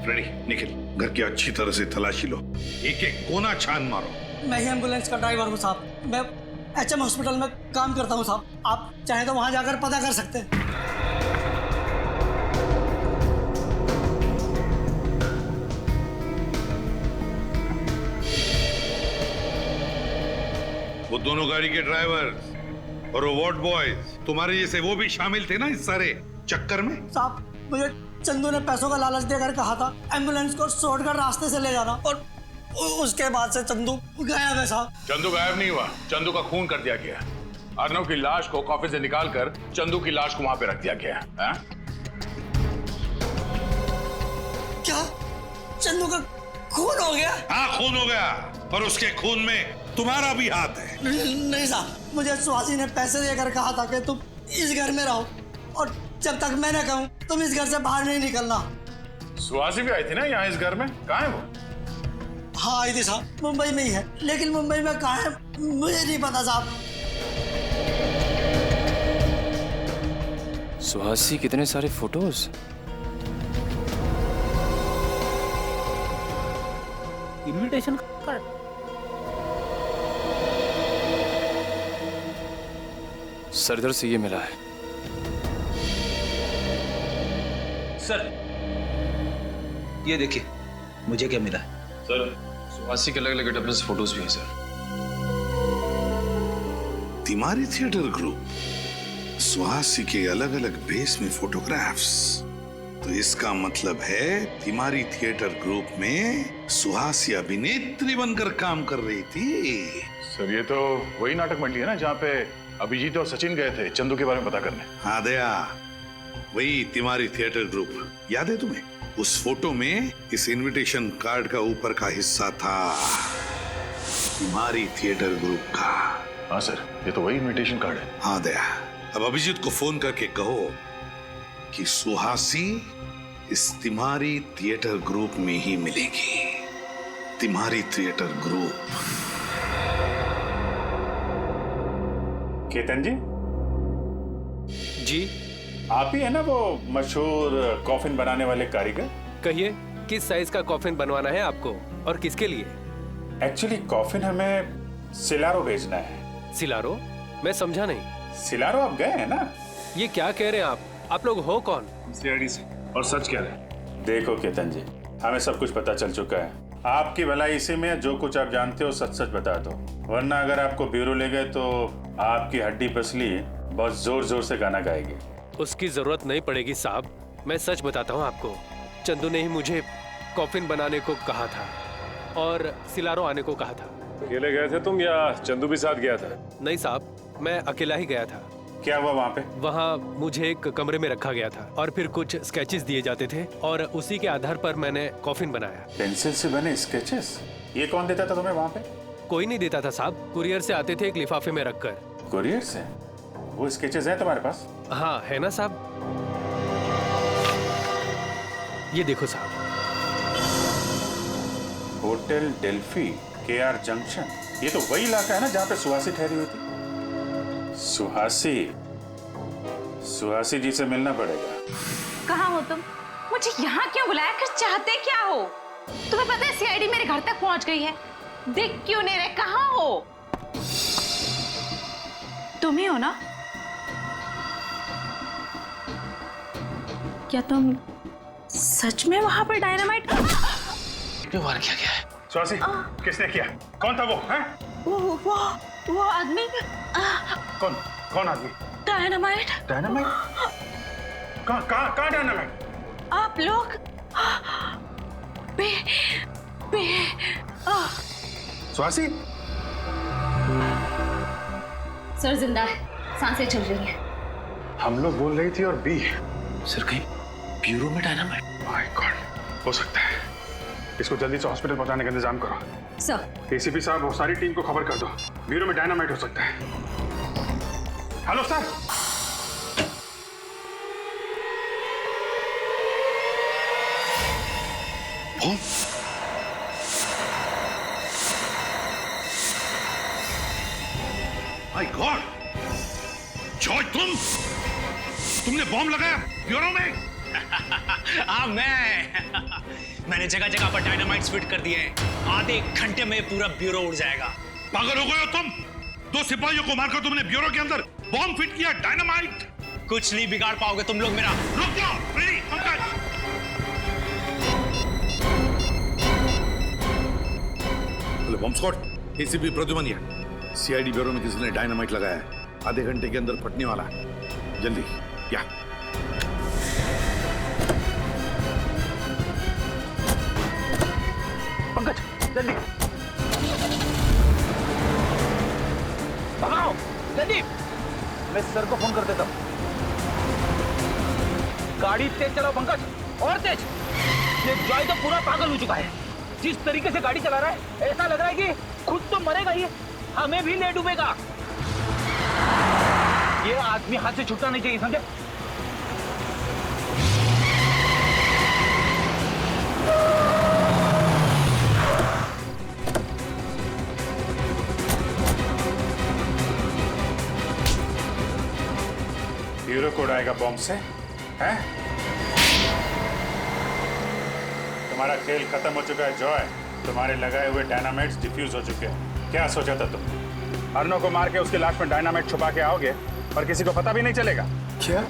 फ्रेडी निखिल, घर की अच्छी तरह से तलाशी लो, एक एक कोना छान मारो। मैं ही एम्बुलेंस का ड्राइवर हूँ साहब, मैं HM हॉस्पिटल में काम करता हूँ साहब। आप चाहें तो वहाँ जाकर पता कर सकते हैं। वो दोनों गाड़ी के ड्राइवर और वो वार्ड बॉयज तुम्हारे जैसे वो भी शामिल थे ना इस सारे चक्कर में? साहब मुझे चंदू ने पैसों का लालच देकर कहा था एम्बुलेंस को शॉर्टकट रास्ते से ले जाना, और उसके बाद से चंदू गायब है साहब। चंदू गायब नहीं हुआ, चंदू का खून कर दिया गया। अर्नव की लाश को कॉफी से निकालकर चंदू की लाश को वहां पे रख दिया गया है। क्या चंदू का खून हो गया? हाँ खून हो गया, पर उसके खून में तुम्हारा भी हाथ है। नहीं साहब, मुझे सुहासी ने पैसे देकर कहा था कि तुम इस घर में रहो और जब तक मैं न कहूं तुम इस घर से बाहर नहीं निकलना। सुहासी भी आई थी ना यहाँ इस घर में, कहाँ है वो? हाँ आई थी साहब, मुंबई में ही है, लेकिन मुंबई में कहाँ है मुझे नहीं पता साहब। सुहासी कितने सारे फोटोज। Invitation card. सरदार से ये मिला है। सर ये देखिए मुझे क्या मिला है। सर सुहासी के अलग अलग गेटअप से फोटोज भी हैं सर। तिमारी थिएटर ग्रुप, सुहासी के अलग अलग बेस में फोटोग्राफ्स, तो इसका मतलब है तिमारी थिएटर ग्रुप में सुहासी अभिनेत्री बनकर काम कर रही थी। सर ये तो वही नाटक मंडली है ना जहाँ पे अभिजीत और सचिन गए थे चंदू के बारे में पता करने। हाँ दया, वही तिमारी थिएटर ग्रुप, याद है तुम्हें? उस फोटो में इस इनविटेशन कार्ड का ऊपर का हिस्सा था तिमारी थिएटर ग्रुप का। हाँ सर, ये तो वही इनविटेशन कार्ड है। हाँ दया, अब अभिजीत को फोन करके कहो कि सुहासी इस तिमारी थिएटर ग्रुप में ही मिलेगी। तिमारी थिएटर ग्रुप। केतन जी जी, आप ही है ना वो मशहूर कॉफिन बनाने वाले कारीगर? कहिए किस साइज का कॉफिन बनवाना है आपको और किसके लिए? एक्चुअली कॉफिन हमें सिलारो भेजना है। सिलारो? मैं समझा नहीं। सिलारो आप गए हैं ना? ये क्या कह रहे हैं आप लोग हो कौन? सीआईडी से। और सच कह रहे हैं। देखो केतन जी, हमें सब कुछ पता चल चुका है। आपकी भलाई इसी में, जो कुछ आप जानते हो सच सच बता दो, वरना अगर आपको ब्यूरो ले गए तो आपकी हड्डी पसली बहुत जोर जोर से गाना गाएगी। उसकी जरूरत नहीं पड़ेगी साहब, मैं सच बताता हूँ आपको। चंदू ने ही मुझे कॉफिन बनाने को कहा था और सिलारो आने को कहा था। अकेले गए थे तुम या चंदू भी साथ गया था? नहीं साहब, मैं अकेला ही गया था। क्या हुआ वहाँ पे? वहाँ मुझे एक कमरे में रखा गया था और फिर कुछ स्केचेस दिए जाते थे और उसी के आधार पर मैंने कॉफिन बनाया। पेंसिल से बने स्केचेस? ये कौन देता था तुम्हें वहाँ पे? कोई नहीं देता था साहब, कुरियर से आते थे एक लिफाफे में रखकर। कुरियर से? वो स्केचेस हैं तुम्हारे पास? हाँ है ना साहब, ये देखो साहब। होटल डेल्फी, KR जंक्शन, ये तो वही इलाका है ना जहाँ पे सुहासी ठहरी हुई थी। सुहासी जी से मिलना पड़ेगा। कहाँ हो तुम? मुझे यहाँ क्यों बुलाया? कर चाहते क्या हो? तुम्हें पता है सीआईडी मेरे घर तक पहुँच गई है। दिख क्यों नहीं रहे? कहाँ हो? तुम ही हो ना? क्या तुम सच में वहां पर डायनामाइट वार किया गया है? सुहासी, किसने किया? कौन था वो? हैं? वो आदमी। कौन आदमी? डायनामाइट। डायनामाइट? कहाँ डायनामाइट? आप लोग सुहासी? सर जिंदा है, सांसें चल रही हैं। हम लोग बोल रही थी और बी। सर कहीं ब्यूरो में डायनामाइट? माय गॉड, हो सकता है। इसको जल्दी से हॉस्पिटल पहुंचाने का इंतजाम करो। सर। एसीपी साहब और सारी टीम को खबर कर दो, ब्यूरो में डायनामाइट हो सकता है। Hello sir. My God, Joy तुमने बॉम्ब लगाया ब्यूरो में? हाँ मैंने जगह जगह पर डायनामाइट्स फिट कर दिए हैं। आधे घंटे में पूरा ब्यूरो उड़ जाएगा। पागल हो गए हो तुम? 2 सिपाहियों को मारकर तुमने ब्यूरो के अंदर बॉम्ब फिट किया, डायनामाइट? कुछ नहीं बिगाड़ पाओगे तुम लोग मेरा। रुक जाओ, please Pankaj. Bomb squad, ACP Pradyuman, CID bureau में किसी ने डायनामाइट लगाया है, आधे घंटे के अंदर फटने वाला है, जल्दी या। पंकज जल्दी भगाओ, जल्दी। मैं सर को फोन कर देता हूँ। गाड़ी तेज चलाओ पंकज, और तेज। ये जॉय तो पूरा पागल हो चुका है। जिस तरीके से गाड़ी चला रहा है ऐसा लग रहा है कि खुद तो मरेगा ही, हमें भी ले डूबेगा। ये आदमी हाथ से छूटना नहीं चाहिए, समझे? ब्यूरो को उड़ाएगा बॉम्ब से, हैं? तुम्हारा खेल खत्म हो चुका है जॉय। तुम्हारे लगाए हुए डायनामाइट्स डिफ्यूज हो चुके हैं। क्या सोचा था तुम? अर्नो को मार के उसकी लाश में डायनामाइट छुपा के आओगे और किसी को पता भी नहीं चलेगा? क्या?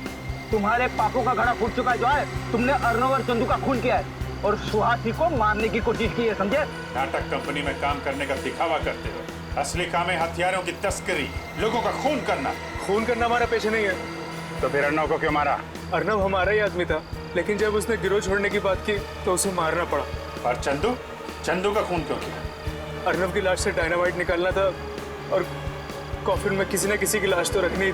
तुम्हारे पापों का घड़ा फूट चुका है जॉय। तुमने अर्नव और चंदू का खून किया है और सुहासी को मारने की कोशिश की है, समझे? नाटक कंपनी में काम करने का दिखावा करते हो। असली काम है हथियारों की तस्करी, लोगों का खून करना। खून करना हमारा पेशा नहीं है। तो फिर अर्नव को क्यों मारा? अर्नव हमारा ही आदमी था, लेकिन जब उसने गिरोह छोड़ने की बात की तो उसे मारना पड़ा। और चंदू? चंदू का खून क्यों किया? अर्नव की लाश से डायनामाइट निकालना था और कॉफिन में किसी न किसी की लाश तो रखनी